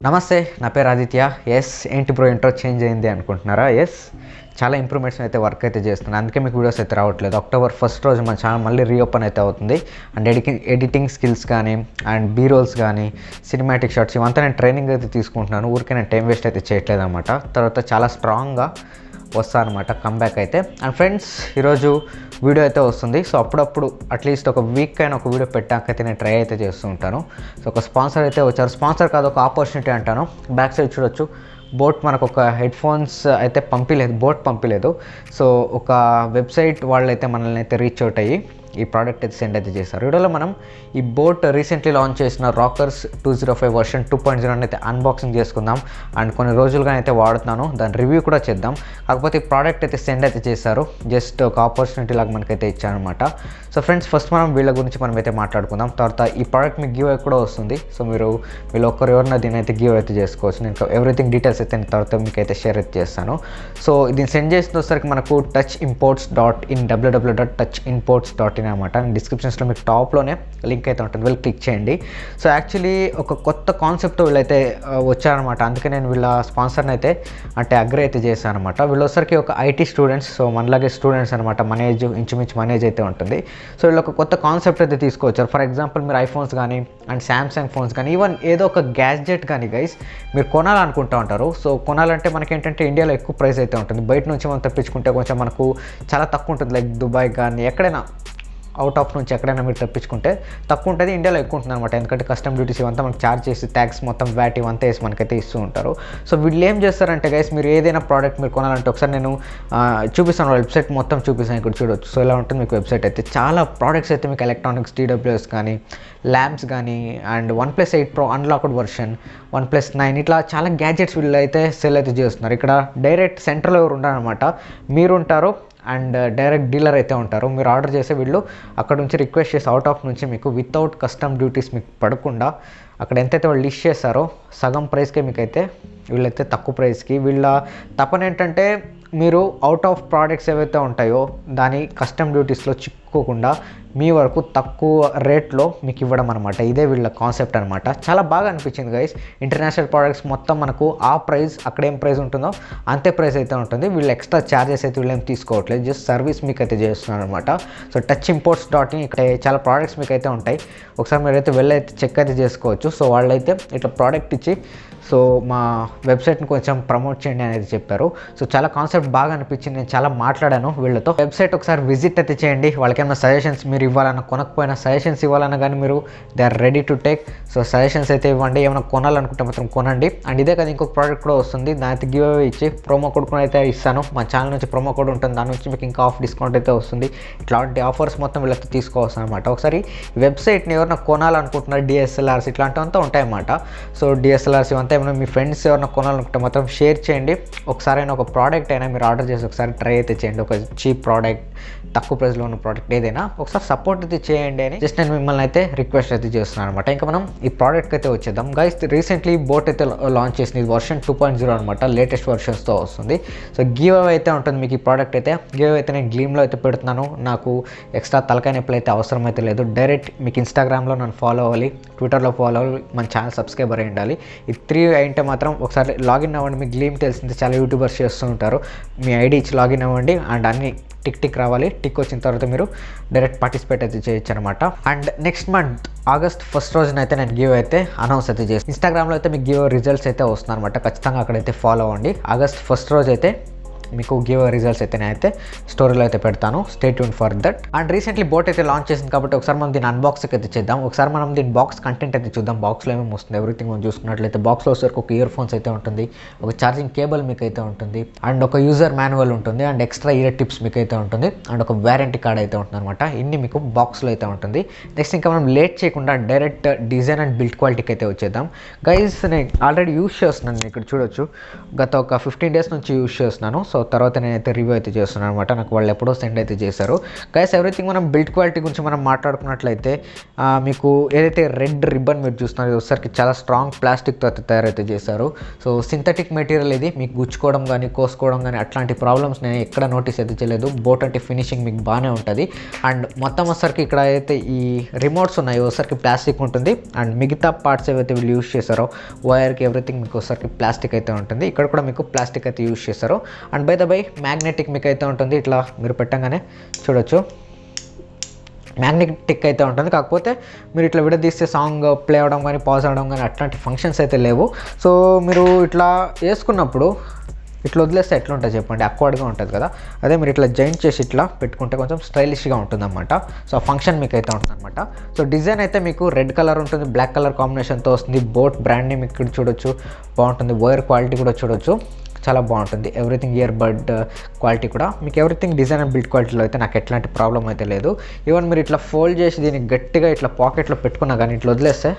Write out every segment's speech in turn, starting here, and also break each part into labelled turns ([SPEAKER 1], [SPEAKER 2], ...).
[SPEAKER 1] నమస్తే, నా పేరు ఆదిత్య. ఏంటి బ్రో ఇంట్రో చేంజ్ అయింది అనుకుంటున్నారా? చాలా ఇంప్రూవ్మెంట్స్ అయితే వర్క్ అయితే చేస్తున్నాను, అందుకే మీకు వీడియోస్ అయితే రావట్లేదు. అక్టోబర్ 1 రోజు మన ఛానల్ మళ్ళీ రీఓపెన్ అయితే అవుతుంది. అండ్ ఎడిటింగ్ స్కిల్స్ కానీ అండ్ బీ రోల్స్ కానీ సినిమాటిక్ షాట్స్ ఇవంతా నేను ట్రైనింగ్ అయితే తీసుకుంటున్నాను. ఊరికే నేను టైం వేస్ట్ అయితే చేయట్లేదు అనమాట. తర్వాత చాలా స్ట్రాంగ్గా వస్తాను అనమాట కంబ్యాక్ అయితే. అండ్ ఫ్రెండ్స్, ఈరోజు వీడియో అయితే వస్తుంది. సో అప్పుడప్పుడు అట్లీస్ట్ ఒక వీక్ అయినా ఒక వీడియో పెట్టాకైతే నేను ట్రై అయితే చేస్తూ ఉంటాను. సో ఒక స్పాన్సర్ అయితే వచ్చారు. స్పాన్సర్ కాదు, ఒక ఆపర్చునిటీ అంటాను. బ్యాక్ సైడ్ చూడొచ్చు, బోట్ మనకు ఒక హెడ్ ఫోన్స్ అయితే పంపిలేదు. సో ఒక వెబ్సైట్ వాళ్ళు అయితే మనల్ని అయితే రీచ్ అవుట్ అయ్యి ఈ ప్రోడక్ట్ అయితే సెండ్ అయితే చేశారు. వీడియోలో మనం ఈ బోట్ రీసెంట్లీ లాంచ్ చేసిన రాకర్స్ 205 వర్షన్ 2.0 అయితే అన్బాక్సింగ్ చేసుకుందాం. అండ్ కొన్ని రోజులుగా అయితే వాడుతున్నాను, దాని రివ్యూ కూడా చేద్దాం. కాకపోతే ఈ ప్రోడక్ట్ అయితే సెండ్ అయితే చేశారు, జస్ట్ ఒక ఆపర్చునిటీ లాగా మనకైతే ఇచ్చారనమాట. సో ఫ్రెండ్స్, ఫస్ట్ మనం వీళ్ళ గురించి మనం అయితే మాట్లాడుకుందాం. తర్వాత ఈ ప్రోడక్ట్ మీకు గివ్ కూడా వస్తుంది. సో వీళ్ళు ఎవరైనా దీని అయితే గివ్ అయితే చేసుకోవచ్చు. నేను ఎవ్రీథింగ్ డీటెయిల్స్ అయితే తర్వాత మీకు అయితే షేర్ అయితే చేస్తాను. సో దీన్ని సెండ్ చేసిన వచ్చేసరికి మనకు touchimports.in www.touchimports.in అనమాట. డిస్క్రిప్షన్స్లో మీకు టాప్లోనే లింక్ అయితే ఉంటుంది, వెళ్ళి క్లిక్ చేయండి. సో యాక్చువల్లీ ఒక కొత్త కాన్సెప్ట్ వీళ్ళైతే వచ్చారనమాట. అందుకే నేను వీళ్ళ స్పాన్సర్ని అయితే అగ్రి అయితే చేశాను అనమాట. వీళ్ళు వచ్చరికి ఒక ఐటీ స్టూడెంట్స్, సో మనలాగే స్టూడెంట్స్ అనమాట. మన ఏజ్ ఇంచుమించు మన ఏజ్ అయితే ఉంటుంది. సో వీళ్ళు ఒక కొత్త కాన్సెప్ట్ అయితే తీసుకొచ్చారు. ఫర్ ఎగ్జాంపుల్, మీరు ఐఫోన్స్ కానీ అండ్ శాంసంగ్ ఫోన్స్ కానీ ఈవెన్ ఏదో ఒక గ్యాడ్జెట్ కానీ గైస్ మీరు కొనాలనుకుంటూ ఉంటారు. సో కొనాలంటే మనకేంటంటే ఇండియాలో ఎక్కువ ప్రైస్ అయితే ఉంటుంది. బయట నుంచి మనం తెప్పించుకుంటే కొంచెం మనకు చాలా తక్కువ ఉంటుంది. లైక్ దుబాయ్ కానీ ఎక్కడైనా అవుట్ ఆఫ్ నుంచి ఎక్కడైనా మీరు తెప్పించుకుంటే తక్కువ ఉంటుంది, ఇండియాలో ఎక్కువ ఉంటుంది అనమాట. ఎందుకంటే కస్టమ్ డ్యూటీస్ ఇవంతా మనకు ఛార్జ్ చేసి ట్యాక్స్ మొత్తం వ్యాట్ ఇవంతా వేసి మనకైతే ఇస్తూ ఉంటారు. సో వీళ్ళు ఏం చేస్తారంటే గైస్, మీరు ఏదైనా ప్రోడక్ట్ మీరు కొనాలంటే ఒకసారి నేను చూపిస్తాను, వెబ్సైట్ మొత్తం చూపిస్తాను, ఇక్కడ చూడొచ్చు. సో ఇలా ఉంటుంది మీకు వెబ్సైట్ అయితే. చాలా ప్రోడక్ట్స్ అయితే మీకు ఎలక్ట్రానిక్స్, TWS కానీ ల్యాంప్స్ కానీ and OnePlus 8 Pro unlocked version, OnePlus 9 ఇట్లా చాలా గ్యాడ్జెట్స్ వీళ్ళు అయితే సెల్ అయితే చేస్తున్నారు. ఇక్కడ డైరెక్ట్ సెంటర్లో ఎవరు ఉంటారనమాట, మీరు ఉంటారు అండ్ డైరెక్ట్ డీలర్ అయితే ఉంటారు. మీరు ఆర్డర్ చేసే వీళ్ళు అక్కడ నుంచి రిక్వెస్ట్ చేసి అవుట్ ఆఫ్ నుంచి మీకు వితౌట్ కస్టమ్ డ్యూటీస్ మీకు పడకుండా అక్కడ ఎంతైతే వాళ్ళు లిస్ట్ చేస్తారో సగం ప్రైస్కే మీకైతే వీళ్ళైతే తక్కువ ప్రైస్కి. వీళ్ళ తపన ఏంటంటే మీరు అవుట్ ఆఫ్ ప్రోడక్ట్స్ ఏవైతే ఉంటాయో దాని కస్టమ్ డ్యూటీస్లో చిక్కుకోకుండా మీ వరకు తక్కువ రేట్లో మీకు ఇవ్వడం అనమాట. ఇదే వీళ్ళ కాన్సెప్ట్ అనమాట. చాలా బాగా అనిపించింది గైస్. ఇంటర్నేషనల్ ప్రోడక్ట్స్ మొత్తం మనకు ఆ ప్రైస్, అక్కడ ఏం ప్రైస్ ఉంటుందో అంతే ప్రైస్ అయితే ఉంటుంది. వీళ్ళు ఎక్స్ట్రా ఛార్జెస్ అయితే వీళ్ళు ఏం తీసుకోవట్లేదు, జస్ట్ సర్వీస్ మీకు అయితే చేస్తున్నారు అనమాట. సో touchimports.in ఇక్కడ చాలా ప్రోడక్ట్స్ మీకు అయితే ఉంటాయి. ఒకసారి మీరు అయితే వెళ్ళి అయితే చెక్ అయితే చేసుకోవచ్చు. సో వాళ్ళైతే ఇట్లా ప్రోడక్ట్ ఇచ్చి సో మా వెబ్సైట్ని కొంచెం ప్రమోట్ చేయండి అనేది చెప్పారు. సో చాలా కాన్సెప్ట్ బాగా అనిపించింది. నేను చాలా మాట్లాడాను వీళ్ళతో. వెబ్సైట్ ఒకసారి విజిట్ అయితే చేయండి. వాళ్ళకేమైనా సజెషన్స్ మీరు ఇవ్వాలన్నా, కొనకపోయినా సజెషన్స్ ఇవ్వాలన్నా కానీ మీరు they are ready to take. So suggestions అయితే ఇవ్వండి. ఏమైనా కొనాలనుకుంటే మాత్రం కొనండి. అండ్ ఇదే కదా ఇంకొక ప్రోడక్ట్ కూడా వస్తుంది, దానికి గివ్ అవే ఇచ్చి ప్రోమో కోడ్ కూడా అయితే ఇస్తాను. మా ఛానల్ నుంచి ప్రోమో కోడ్ ఉంటుంది, దాని నుంచి మీకు ఇంకా డిస్కౌంట్ అయితే వస్తుంది. ఇట్లాంటి ఆఫర్స్ మొత్తం వీళ్ళతో తీసుకోవచ్చు అనమాట. ఒకసారి వెబ్సైట్ని ఎవరైనా కొనాలనుకుంటున్నారు, DSLRs ఇట్లాంటివంతా ఉంటాయన్నమాట. సో DSLRs ఇవంతా ఏమైనా మీ ఫ్రెండ్స్ ఎవరైనా కొనాలనుకుంటే మాత్రం షేర్ చేయండి. ఒకసారైనా ఒక ప్రోడక్ట్ అయినా మీరు ఆర్డర్ చేసి ఒకసారి ట్రై అయితే చేయండి. ఒక చీప్ ప్రోడక్ట్, తక్కువ ప్రైస్లో ఉన్న ప్రోడక్ట్ ఏదైనా ఒకసారి సపోర్ట్ అయితే చేయండి అని జస్ట్ నేను మిమ్మల్ని అయితే రిక్వెస్ట్ అయితే చేస్తున్నాను అనమాట. ఇంకా మనం ఈ ప్రోడక్ట్కి అయితే వచ్చేద్దాం గైస్. రీసెంట్లీ బోట్ అయితే లాంచ్ చేసింది, వర్షన్ 2.0 అనమాట. లేటెస్ట్ వర్షన్స్తో వస్తుంది. సో గివ్ అవే అయితే ఉంటుంది మీకు ఈ ప్రోడక్ట్ అయితే. గివ్ అవే అయితే నేను గ్లీమ్లో అయితే పెడుతున్నాను. నాకు ఎక్స్ట్రా తలకాయ నొప్పులు అయితే అవసరం అయితే లేదు. డైరెక్ట్ మీకు ఇన్స్టాగ్రామ్లో నన్ను ఫాలో అవ్వాలి, ట్విట్టర్లో ఫాలో అవ్వాలి, మన ఛానల్ సబ్స్క్రైబర్ అయి ఉండాలి. ఈ 3 అయితే మాత్రం ఒకసారి లాగిన్ అవ్వండి. మీకు గ్లీమ్ తెలిసింది, చాలా యూట్యూబర్స్ చేస్తూ ఉంటారు. మీ ఐడి ఇచ్చి లాగిన్ అవ్వండి అండ్ అన్ని టిక్ రావాలి. టిక్ వచ్చిన తర్వాత మీరు డైరెక్ట్ పార్టిసిపేట్ అయితే చేయొచ్చు అనమాట. అండ్ నెక్స్ట్ మంత్ August 1 రోజున అయితే నేను గివ్ అయితే అనౌన్స్ అయితే చేస్తాను. ఇన్స్టాగ్రామ్లో అయితే మీకు గివ్ రిజల్ట్స్ అయితే వస్తుంది అనమాట. ఖచ్చితంగా అక్కడైతే ఫాలో అవ్వండి. August 1 రోజు అయితే మీకు గివ్ రిజల్ట్స్ అయితే నేనైతే స్టోరీలో అయితే పెడతాను. Stay tune for that. And recently boat అయితే లాంచ్ చేసింది కాబట్టి ఒకసారి మనం దీన్ని అన్బాక్సింగ్ అయితే చేద్దాం. ఒకసారి మనం దీని బాక్స్ కంటెంట్ అయితే చూద్దాం. బాక్స్లో ఏమేమి వస్తుంది ఎవ్రీథింగ్ మనం చూసుకున్నట్లయితే బాక్స్లో వచ్చేసరికి ఒక ఇయర్ ఫోన్స్ అయితే ఉంటుంది, ఒక ఛార్జింగ్ కేబుల్ మీకు అయితే ఉంటుంది, అండ్ ఒక యూజర్ మాన్యువల్ ఉంటుంది, అండ్ ఎక్స్ట్రా ఇయర్ టిప్స్ మీకు అయితే ఉంటుంది, అండ్ ఒక వారంటీ కార్డ్ అయితే ఉంటుంది అనమాట. ఇన్ని మీకు బాక్స్లో అయితే ఉంటుంది. నెక్స్ట్ ఇంకా మనం లేట్ చేయకుండా డైరెక్ట్ డిజైన్ అండ్ బిల్డ్ క్వాలిటీకి అయితే వచ్చేద్దాం. గైస్, నేను ఆల్రెడీ యూస్ చేస్తున్నాను, ఇక్కడ చూడొచ్చు. గత ఒక 15 days నుంచి యూస్ చేస్తున్నాను. సో తర్వాత నేనైతే రివ్యూ అయితే చేస్తున్నాను అనమాట. నాకు వాళ్ళు ఎప్పుడో సెండ్ అయితే చేశారు. గైస్ ఎవ్రీథింగ్ మనం బిల్డ్ క్వాలిటీ గురించి మనం మాట్లాడుకున్నట్లయితే మీకు ఏదైతే రెడ్ రిబ్బన్ మీరు చూస్తున్నారో ఇది వచ్చేసరికి చాలా స్ట్రాంగ్ ప్లాస్టిక్తో అయితే తయారైతే చేశారు. సో సింథటిక్ మెటీరియల్ ఇది, మీకు గుచ్చుకోవడం కానీ కోసుకోవడం కానీ అట్లాంటి ప్రాబ్లమ్స్ నేను ఎక్కడ నోటీస్ అయితే చేయలేదు. బోట్ అంటే ఫినిషింగ్ మీకు బాగానే ఉంటుంది. అండ్ మొత్తం వచ్చరికి ఇక్కడ అయితే ఈ రిమోట్స్ ఉన్నాయి వచ్చరికి ప్లాస్టిక్ ఉంటుంది. అండ్ మిగతా పార్ట్స్ ఏవైతే వీళ్ళు యూస్ చేశారో వైర్కి ఎవ్రీథింగ్ మీకు వచ్చరికి ప్లాస్టిక్ అయితే ఉంటుంది. ఇక్కడ కూడా మీకు ప్లాస్టిక్ అయితే యూస్ చేశారు. And by the by magnetic మీకు అయితే ఉంటుంది. ఇట్లా మీరు పెట్టంగానే చూడొచ్చు మ్యాగ్నెటిక్ అయితే ఉంటుంది. కాకపోతే మీరు ఇట్లా విడదీస్తే సాంగ్ ప్లే అవ్వడం కానీ పాజ్ అవ్వడం కానీ అట్లాంటి ఫంక్షన్స్ అయితే లేవు. సో మీరు ఇట్లా వేసుకున్నప్పుడు ఇట్లా వదిలేస్తే ఎట్లా ఉంటుంది చెప్పండి, అక్వర్డ్గా ఉంటుంది కదా. అదే మీరు ఇట్లా జాయింట్ చేసి ఇట్లా పెట్టుకుంటే కొంచెం స్టైలిష్గా ఉంటుందన్నమాట. సో ఆ ఫంక్షన్ మీకు అయితే ఉంటుందన్నమాట. సో డిజైన్ అయితే మీకు రెడ్ కలర్ ఉంటుంది, బ్లాక్ కలర్ కాంబినేషన్తో వస్తుంది. బోట్ బ్రాండ్ నేమ్ ఇక్కడ చూడొచ్చు, బాగుంటుంది. వైర్ క్వాలిటీ కూడా చూడొచ్చు, చాలా బాగుంటుంది. ఎవ్రీథింగ్ ఇయర్ బడ్ క్వాలిటీ కూడా మీకు ఎవ్రీథింగ్ డిజైన్ అండ్ బిల్డ్ క్వాలిటీలో అయితే నాకు ఎట్లాంటి ప్రాబ్లం అయితే లేదు. ఈవెన్ మీరు ఇట్లా ఫోల్డ్ చేసి దీన్ని గట్టిగా ఇట్లా పాకెట్లో పెట్టుకున్నా కానీ ఇట్లా వదిలేస్తే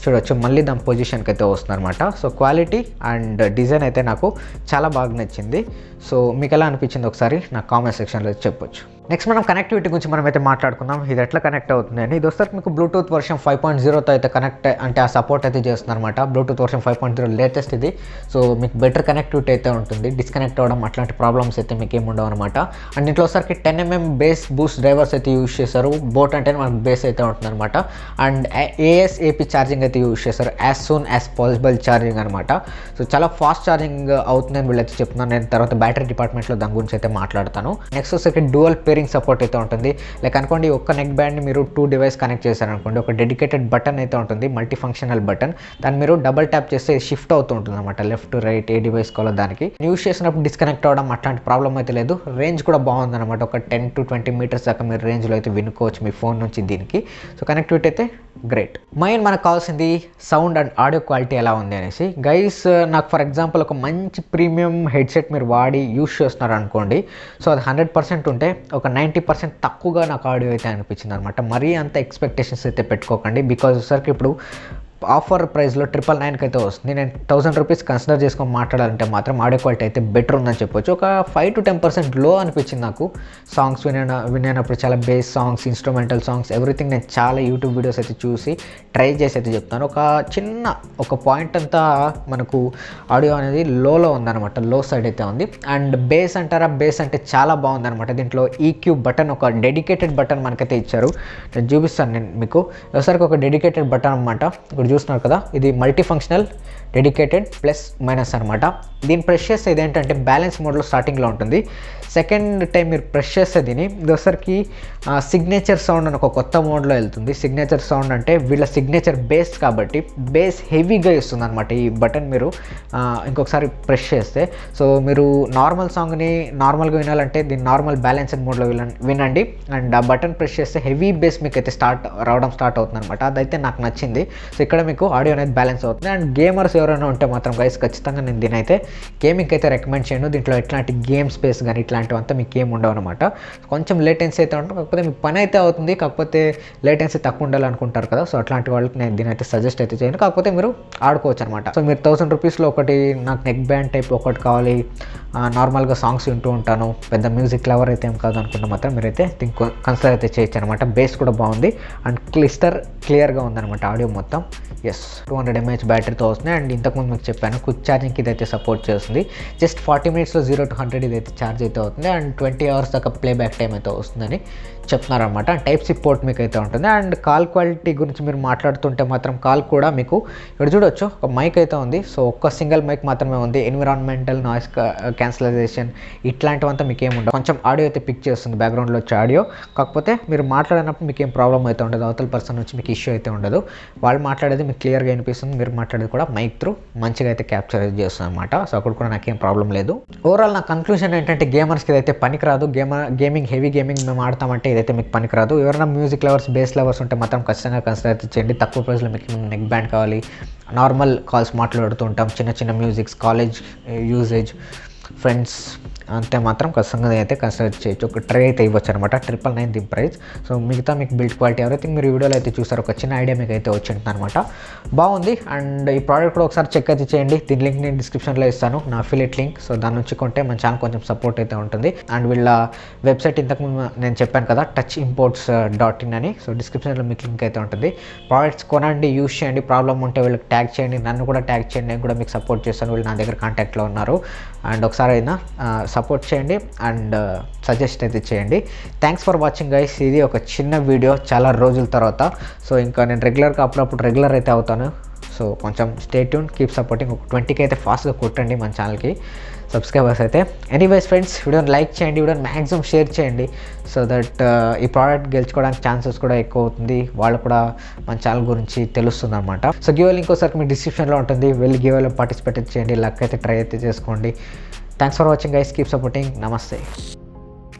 [SPEAKER 1] చూడొచ్చు మళ్ళీ దాని పొజిషన్కి అయితే వస్తుంది అనమాట. సో క్వాలిటీ అండ్ డిజైన్ అయితే నాకు చాలా బాగా నచ్చింది. సో మీకు ఎలా అనిపించింది ఒకసారి నాకు కామెంట్ సెక్షన్లో చెప్పొచ్చు. నెక్స్ట్ మనం కనెక్టివిటీ గురించి మనం అయితే మాట్లాడుకుందాం. ఇది ఎట్లా కనెక్ట్ అవుతుంది అని. ఇది వస్తారు మీకు బ్లూటూత్ వర్షన్ 5.0తో అయితే కనెక్ట్ అంటే ఆ సపోర్ట్ అయితే చేస్తుంది అనమాట. బ్లూటూత్ వర్షన్ 5.0 లేటెస్ట్ ఇది. సో మీకు బెటర్ కనెక్టివిటీ అయితే ఉంటుంది. డిస్కనెక్ట్ అవ్వడం అట్లాంటి ప్రాబ్లమ్స్ అయితే మీకు ఏమి ఉండవు అనమాట. అండ్ దీంట్లో వచ్చరికి 10mm బేస్ బూస్ట్ డ్రైవర్స్ అయితే యూస్ చేశారు. బోట్ అంటే మనకు బేస్ అయితే ఉంటుంది అనమాట. అండ్ ASAP ఛార్జింగ్ అయితే యూస్ చేశారు, as soon as possible charging అనమాట. సో చాలా ఫాస్ట్ ఛార్జింగ్ అవుతుందని వీళ్ళైతే చెప్తున్నాను. నేను తర్వాత బ్యాటరీ డిపార్ట్మెంట్లో దాని గురించి అయితే మాట్లాడతాను. నెక్స్ట్ వచ్చరికి డ్యూయల్ పేరింగ్ సపోర్ట్ అయితే ఉంటుంది. లైక్ అనుకోండి ఒక్క నెక్ బ్యాండ్ని మీరు 2 డివైస్ కనెక్ట్ చేశారనుకోండి, ఒక డెడికేటెడ్ బటన్ అయితే ఉంటుంది, మల్టీ ఫంక్షనల్ బటన్. దాన్ని మీరు డబల్ ట్యాప్ చేస్తే షిఫ్ట్ అవుతూ ఉంటుంది అనమాట, లెఫ్ట్ రైట్ ఏ డివైస్ కావాలో దానికి. యూస్ చేసినప్పుడు డిస్కనెక్ట్ అవ్వడం అట్లాంటి ప్రాబ్లం అయితే లేదు. రేంజ్ కూడా బాగుందన్నమాట. ఒక 10 to 20 మీటర్స్ దాకా మీరు రేంజ్లో అయితే వినుకోవచ్చు మీ ఫోన్ నుంచి దీనికి. సో కనెక్టివిటీ అయితే గ్రేట్. మెయిన్ మనకు కావాల్సింది సౌండ్ అండ్ ఆడియో క్వాలిటీ ఎలా ఉంది అనేసి. గైస్ నాకు ఫర్ ఎగ్జాంపుల్ ఒక మంచి ప్రీమియం హెడ్సెట్ మీరు వాడి యూస్ చేస్తున్నారు అనుకోండి, సో అది 100% ఉంటే ఒక 90% తక్కువగా నాకు ఆడియో అయితే అనిపించింది అనమాట. మరీ అంత ఎక్స్పెక్టేషన్స్ అయితే పెట్టుకోకండి. బికాజ్ సరికి ఇప్పుడు ఆఫర్ ప్రైస్లో 999కి అయితే వస్తుంది. నేను 1000 రూపీస్ కన్సిడర్ చేసుకొని మాట్లాడాలంటే మాత్రం ఆడియో క్వాలిటీ అయితే బెటర్ ఉందని చెప్పొచ్చు. ఒక 5 to 10% లో అనిపించింది నాకు. సాంగ్స్ వినేటప్పుడు చాలా base songs, instrumental songs everything నేను చాలా యూట్యూబ్ వీడియోస్ అయితే చూసి ట్రై చేసి అయితే చెప్తాను. ఒక పాయింట్ అంతా మనకు ఆడియో అనేది లోలో ఉందన్నమాట, లో సైడ్ అయితే ఉంది. అండ్ బేస్ అంటారా, బేస్ అంటే చాలా బాగుందన్నమాట. దీంట్లో EQ బటన్, ఒక డెడికేటెడ్ బటన్ మనకైతే ఇచ్చారు. నేను చూపిస్తాను నేను మీకు. ఒకసారికి ఒక డెడికేటెడ్ బటన్ అనమాట. ఇప్పుడు చూస్తున్నారు కదా, ఇది multi functional dedicated plus minus అనమాట. దీన్ని ప్రెస్ చేస్తే ఇదేంటంటే బ్యాలెన్స్ మోడ్లో స్టార్టింగ్లో ఉంటుంది. సెకండ్ టైం మీరు ప్రెస్ చేస్తే దీన్ని ఒకసారికి సిగ్నేచర్ సౌండ్ అని ఒక కొత్త మోడ్లో వెళ్తుంది. సిగ్నేచర్ సౌండ్ అంటే వీళ్ళ సిగ్నేచర్ బేస్ కాబట్టి బేస్ హెవీగా ఇస్తుంది అనమాట. ఈ బటన్ మీరు ఇంకొకసారి ప్రెస్ చేస్తే, సో మీరు నార్మల్ సాంగ్ని నార్మల్గా వినాలంటే దీన్ని నార్మల్ బ్యాలెన్స్డ్ మోడ్లో వినండి. అండ్ ఆ బటన్ ప్రెస్ చేస్తే హెవీ బేస్ మీకు అయితే రావడం స్టార్ట్ అవుతుంది అనమాట. అదైతే నాకు నచ్చింది. సో ఇక్కడ మీకు ఆడియో అనేది బ్యాలెన్స్ అవుతుంది. అండ్ గేమర్స్ ఎవరైనా ఉంటే మాత్రం గైస్ ఖచ్చితంగా నేను దీని అయితే గేమింగ్కి అయితే రికమెండ్ చేయను. దీంట్లో ఎట్లాంటి గేమ్ స్పేస్ కానీ ఇట్లాంటివంతా మీకు ఏమి ఉండవు అనమాట. కొంచెం లేటెన్సీ అయితే ఉంటుంది, కాకపోతే మీ పని అయితే అవుతుంది, కాకపోతే లేటెన్సీ తక్కువ ఉండాలనుకుంటారు కదా. సో అట్లాంటి వాళ్ళకి నేను దీని అయితే సజెస్ట్ అయితే చేయను, కాకపోతే మీరు ఆడుకోవచ్చు అనమాట. సో మీరు 1000 రూపీస్లో ఒకటి నాకు నెక్ బ్యాండ్ టైప్ ఒకటి కావాలి, నార్మల్గా సాంగ్స్ వింటూ ఉంటాను, పెద్ద మ్యూజిక్ లవర్ అయితే ఏం కాదు అనుకుంటే మాత్రం మీరైతే దీనికి కన్సిడర్ అయితే చేయొచ్చు అనమాట. బేస్ కూడా బాగుంది అండ్ క్లియర్గా ఉందన్నమాట ఆడియో మొత్తం. ఎస్ 200 mAh బ్యాటరీతో వస్తుంది. అండ్ ఇంతకుముందు మీకు చెప్పాను క్విక్ ఛార్జింగ్కి ఇదైతే సపోర్ట్ చేస్తుంది. జస్ట్ 40 minutesలో 0 to 100 ఇదైతే ఛార్జ్ అయితే అవుతుంది. అండ్ 20 hours దాకా ప్లేబ్యాక్ టైం అయితే వస్తుందని చెప్తున్నారనమాట. అండ్ Type-C పోర్ట్ మీకు అయితే ఉంటుంది. అండ్ కాల్ క్వాలిటీ గురించి మీరు మాట్లాడుతుంటే మాత్రం కాల్ కూడా మీకు ఇక్కడ చూడొచ్చు ఒక మైక్ అయితే ఉంది. సో ఒక్క సింగిల్ మైక్ మాత్రమే ఉంది. ఎన్విరాన్మెంటల్ నాయిస్ క్యాన్సలైజేషన్ ఇట్లాంటివంతా మీకు ఏమి ఉండదు. కొంచెం ఆడియో అయితే పిక్ చేస్తుంది, బ్యాక్గ్రౌండ్లో వచ్చే ఆడియో. కాకపోతే మీరు మాట్లాడినప్పుడు మీకు ఏం ప్రాబ్లం అయితే ఉండదు, అవతల పర్సన్ నుంచి మీకు ఇష్యూ అయితే ఉండదు. వాళ్ళు మాట్లాడేది మీకు క్లియర్గా వినిపిస్తుంది, మీరు మాట్లాడేది కూడా మైక్ త్రూ మంచిగా అయితే క్యాప్చర్ చేస్తుంది అనమాట. సో అక్కడ కూడా నాకేం ప్రాబ్లం లేదు. ఓవరాల్ నా కన్క్లూజన్ ఏంటంటే గేమర్స్కి ఇదైతే పనికిరాదు. గేమింగ్ హెవీ గేమింగ్ మేము ఆడతామంటే ఇదైతే మీకు పనికిరాదు. ఎవరైనా మ్యూజిక్ లవర్స్, బేస్ లవర్స్ ఉంటే మాత్రం ఖచ్చితంగా కన్సిడర్ అయితే చేయండి. తక్కువ ప్రైస్లో మీకు నెక్ బ్యాండ్ కావాలి, నార్మల్ కాల్స్ మాట్లాడుతూ ఉంటాం, చిన్న చిన్న మ్యూజిక్స్, కాలేజ్ యూజేజ్, ఫ్రెండ్స్ అంతే మాత్రం ఖచ్చితంగా అయితే కన్సిడర్ చేయొచ్చు. ఒక ట్రే అయితే ఇవ్వచ్చు అనమాట, 999 దీని ప్రైస్. సో మిగతా మీకు బిల్డ్ క్వాలిటీ ఎవరైతే మీరు వీడియోలో అయితే చూసారో ఒక చిన్న ఐడియా మీకు అయితే వచ్చింటుంది అనమాట. బాగుంది. అండ్ ఈ ప్రోడక్ట్ కూడా ఒకసారి చెక్ అయితే చేయండి. దీని లింక్ నేను డిస్క్రిప్షన్లో ఇస్తాను, నా అఫిలియేట్ లింక్. సో దాని నుంచి కొంటే మన ఛానల్ కొంచెం సపోర్ట్ అయితే ఉంటుంది. అండ్ వీళ్ళ వెబ్సైట్ ఇంతకు నేను చెప్పాను కదా, touchimports.in అని. సో డిస్క్రిప్షన్లో మీకు లింక్ అయితే ఉంటుంది. ప్రోడక్ట్స్ కొనండి, యూస్ చేయండి. ప్రాబ్లమ్ ఉంటే వీళ్ళకి ట్యాగ్ చేయండి, నన్ను కూడా ట్యాగ్ చేయండి, నేను కూడా మీకు సపోర్ట్ చేస్తాను. వీళ్ళు నా దగ్గర కాంటాక్ట్లో ఉన్నారు. అండ్ ఒకసారి అయినా సపోర్ట్ చేయండి అండ్ సజెస్ట్ అయితే చేయండి. Thanks for watching guys. ఇది ఒక చిన్న వీడియో చాలా రోజుల తర్వాత. సో ఇంకా నేను రెగ్యులర్గా అప్పుడప్పుడు రెగ్యులర్ అయితే అవుతాను. సో కొంచెం స్టే ట్యూన్, కీప్ సపోర్టింగ్. ఒక 20K అయితే ఫాస్ట్గా కొట్టండి మన ఛానల్కి సబ్స్క్రైబర్స్ అయితే. ఎనీవేస్ ఫ్రెండ్స్, వీడియోని లైక్ చేయండి, వీడియోని మ్యాక్సిమం షేర్ చేయండి. సో దట్ ఈ ప్రోడక్ట్ గెలుచుకోవడానికి ఛాన్సెస్ కూడా ఎక్కువ అవుతుంది, వాళ్ళు కూడా మన ఛానల్ గురించి తెలుస్తుంది అనమాట. సో గివ్ ఇంకోసారి మీకు డిస్క్రిప్షన్లో ఉంటుంది, వెళ్ళి గివ్లో పార్టిసిపేట్ చేయండి, లక్ అయితే ట్రై అయితే చేసుకోండి. Thanks for watching guys, keep supporting. నమస్తే.